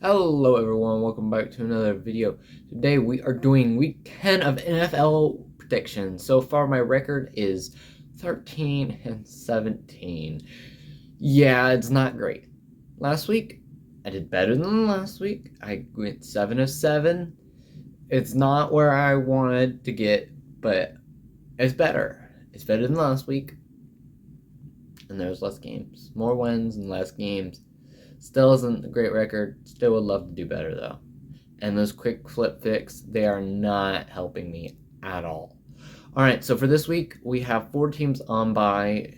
Hello everyone, welcome back to another video. Today we are doing week 10 of NFL predictions. So far my record is 13-17. Yeah, it's not great. Last week I did better than last week. I went 7 of 7. It's not where I wanted to get, but it's better. It's better than last week. And there's less games. More wins and less games. Still isn't a great record. Still would love to do better though. And those quick flip picks, they are not helping me at all. All right, so for this week, we have 4 teams on bye.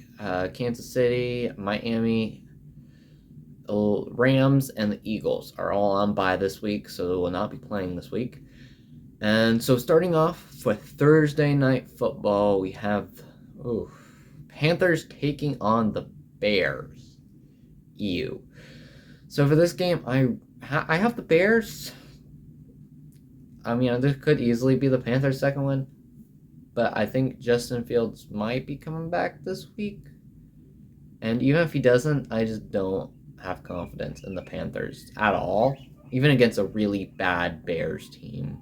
Kansas City, Miami, Rams, and the Eagles are all on bye this week, so they will not be playing this week. And so starting off with Thursday night football, we have Panthers taking on the Bears. Ew. So for this game, I have the Bears. I mean, this could easily be the Panthers' second win, but I think Justin Fields might be coming back this week. And even if he doesn't, I just don't have confidence in the Panthers at all, even against a really bad Bears team.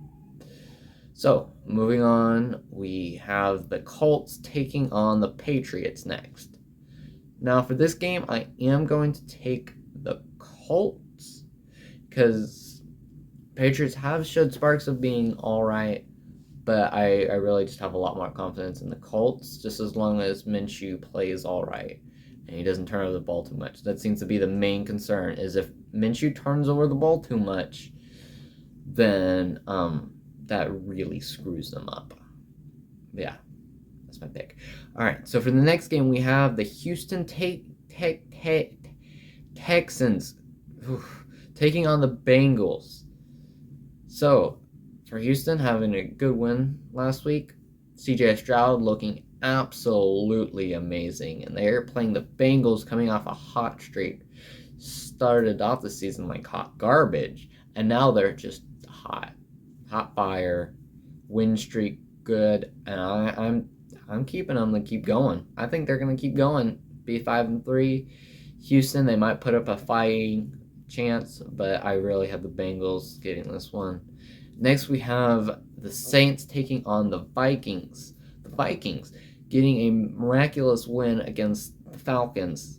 So, moving on, we have the Colts taking on the Patriots next. Now, for this game, I am going to take the Colts because Patriots have showed sparks of being all right, but I really just have a lot more confidence in the Colts, just as long as Minshew plays all right and he doesn't turn over the ball too much. That seems to be the main concern, is if Minshew turns over the ball too much, then that really screws them up. Yeah, that's my pick. All right, so for the next game, we have the Houston Texans taking on the Bengals. So, for Houston, having a good win last week. CJ Stroud looking absolutely amazing. And they're playing the Bengals coming off a hot streak. Started off the season like hot garbage. And now they're just hot. Hot fire. Win streak good. And I'm keeping them to keep going. I think they're going to keep going. Be 5-3. Houston, they might put up a fighting chance, but I really have the Bengals getting this one. Next, we have the Saints taking on the Vikings. The Vikings getting a miraculous win against the Falcons.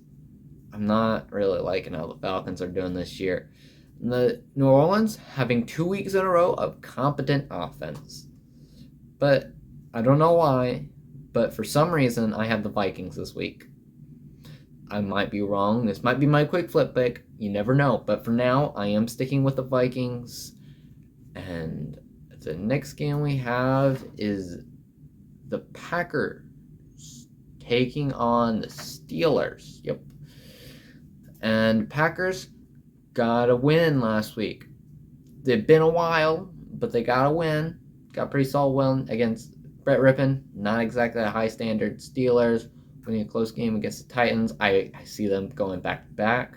I'm not really liking how the Falcons are doing this year. The New Orleans having 2 weeks in a row of competent offense. But I don't know why, but for some reason, I have the Vikings this week. I might be wrong. This might be my quick flip pick. You never know. But for now, I am sticking with the Vikings. And the next game we have is the Packers taking on the Steelers. Yep. And Packers got a win last week. It's been a while, but they got a win. Got a pretty solid win against Brett Rippon. Not exactly a high standard. Steelers winning a close game against the Titans. I see them going back to back.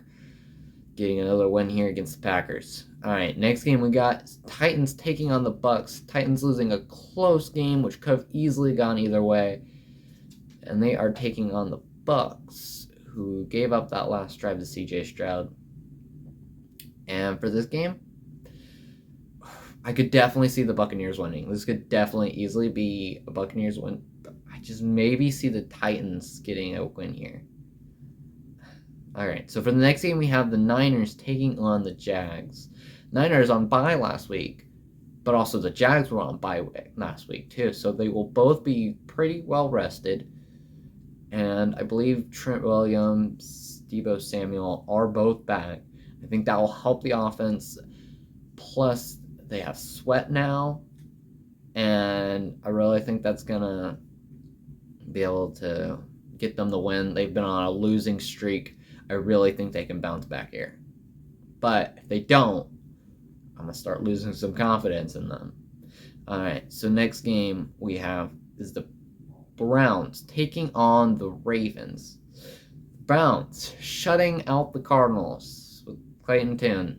Getting another win here against the Packers. All right, next game we got Titans taking on the Bucks. Titans losing a close game, which could have easily gone either way. And they are taking on the Bucks, who gave up that last drive to CJ Stroud. And for this game, I could definitely see the Buccaneers winning. This could definitely easily be a Buccaneers win. I just maybe see the Titans getting a win here. All right, so for the next game, we have the Niners taking on the Jags. Niners on bye last week, but also the Jags were on bye last week too, so they will both be pretty well rested. And I believe Trent Williams, Deebo Samuel are both back. I think that will help the offense. Plus, they have Sweat now, and I really think that's going to be able to get them the win. They've been on a losing streak. I really think they can bounce back here. But if they don't, I'm going to start losing some confidence in them. All right, so next game we have is the Browns taking on the Ravens. Browns shutting out the Cardinals with Clayton Tune.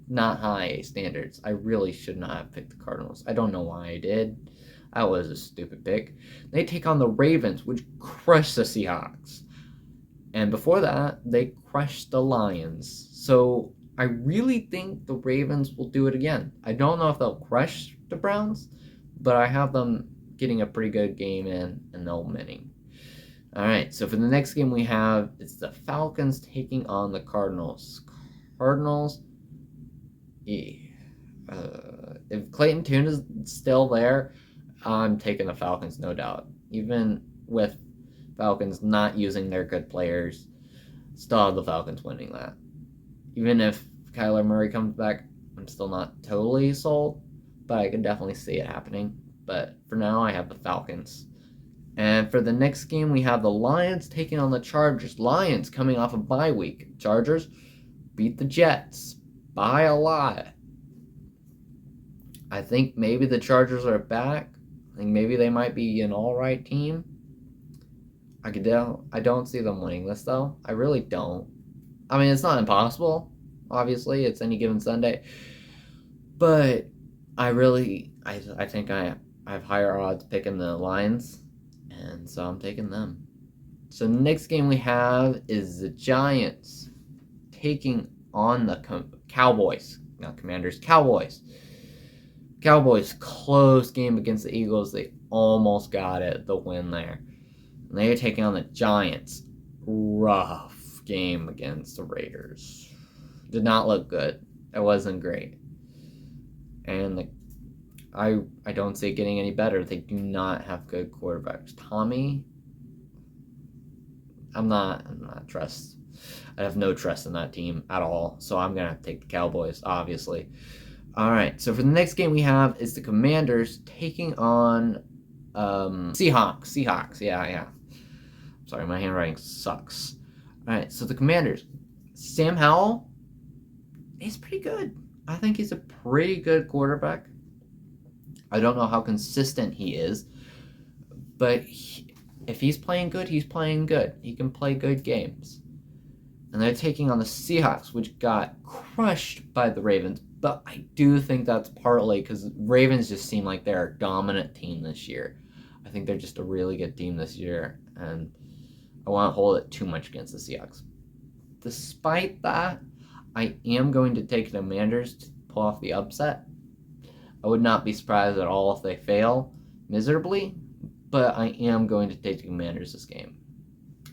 Not high standards. I really should not have picked the Cardinals. I don't know why I did. That was a stupid pick. They take on the Ravens, which crushed the Seahawks. And before that, they crushed the Lions. So I really think the Ravens will do it again. I don't know if they'll crush the Browns, but I have them getting a pretty good game in and they'll winning. All right, so for the next game we have, it's the Falcons taking on the Cardinals. Cardinals, if Clayton Tune is still there, I'm taking the Falcons, no doubt. Even with Falcons not using their good players, still have the Falcons winning that. Even if Kyler Murray comes back, I'm still not totally sold, but I can definitely see it happening. But for now, I have the Falcons. And for the next game, we have the Lions taking on the Chargers. Lions coming off a bye week. Chargers beat the Jets by a lot. I think maybe the Chargers are back. I think maybe they might be an all-right team. I don't see them winning this, though. I really don't. I mean, it's not impossible. Obviously, it's any given Sunday. But I think I have higher odds picking the Lions. And so I'm taking them. So the next game we have is the Giants taking on the Cowboys. Not Commanders, Cowboys. Cowboys close game against the Eagles. They almost got it, the win there. And they are taking on the Giants. Rough game against the Raiders. Did not look good. It wasn't great. And I don't see it getting any better. They do not have good quarterbacks. Tommy, I'm not trust. I have no trust in that team at all. So I'm gonna have to take the Cowboys, obviously. All right. So for the next game we have is the Commanders taking on Seahawks. Seahawks. Yeah. Sorry, my handwriting sucks. All right. So the Commanders. Sam Howell. He's pretty good. I think he's a pretty good quarterback. I don't know how consistent he is, but if he's playing good, he's playing good. He can play good games. And they're taking on the Seahawks, which got crushed by the Ravens. But I do think that's partly because Ravens just seem like they're a dominant team this year. I think they're just a really good team this year, and I want to hold it too much against the Seahawks. Despite that, I am going to take the Commanders to pull off the upset. I would not be surprised at all if they fail miserably, but I am going to take the Commanders this game.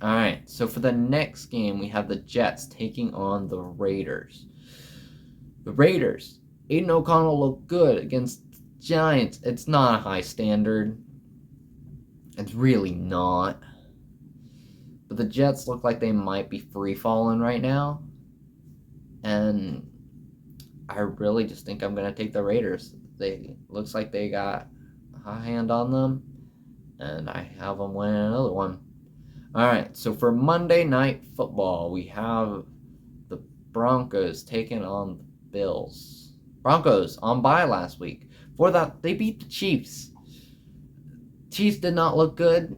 All right, so for the next game, we have the Jets taking on the Raiders. The Raiders, Aiden O'Connell looked good against the Giants. It's not a high standard. It's really not. But the Jets look like they might be free-falling right now. And I really just think I'm going to take the Raiders. Looks like they got a hand on them. And I have them winning another one. Alright, so for Monday Night Football, we have the Broncos taking on the Bills. Broncos on bye last week. For that, they beat the Chiefs. Chiefs did not look good.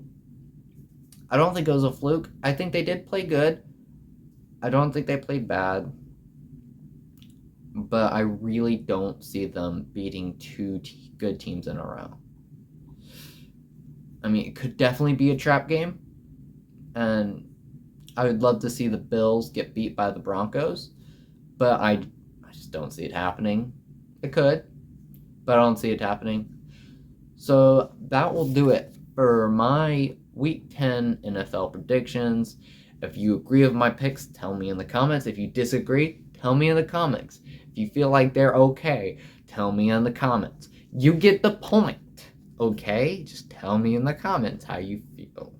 I don't think it was a fluke. I think they did play good. I don't think they played bad. But I really don't see them beating two good teams in a row. I mean, it could definitely be a trap game. And I would love to see the Bills get beat by the Broncos. But I just don't see it happening. It could, but I don't see it happening. So that will do it for my Week 10 NFL predictions. If you agree with my picks, tell me in the comments. If you disagree, tell me in the comments. If you feel like they're okay, tell me in the comments. You get the point, okay? Just tell me in the comments how you feel.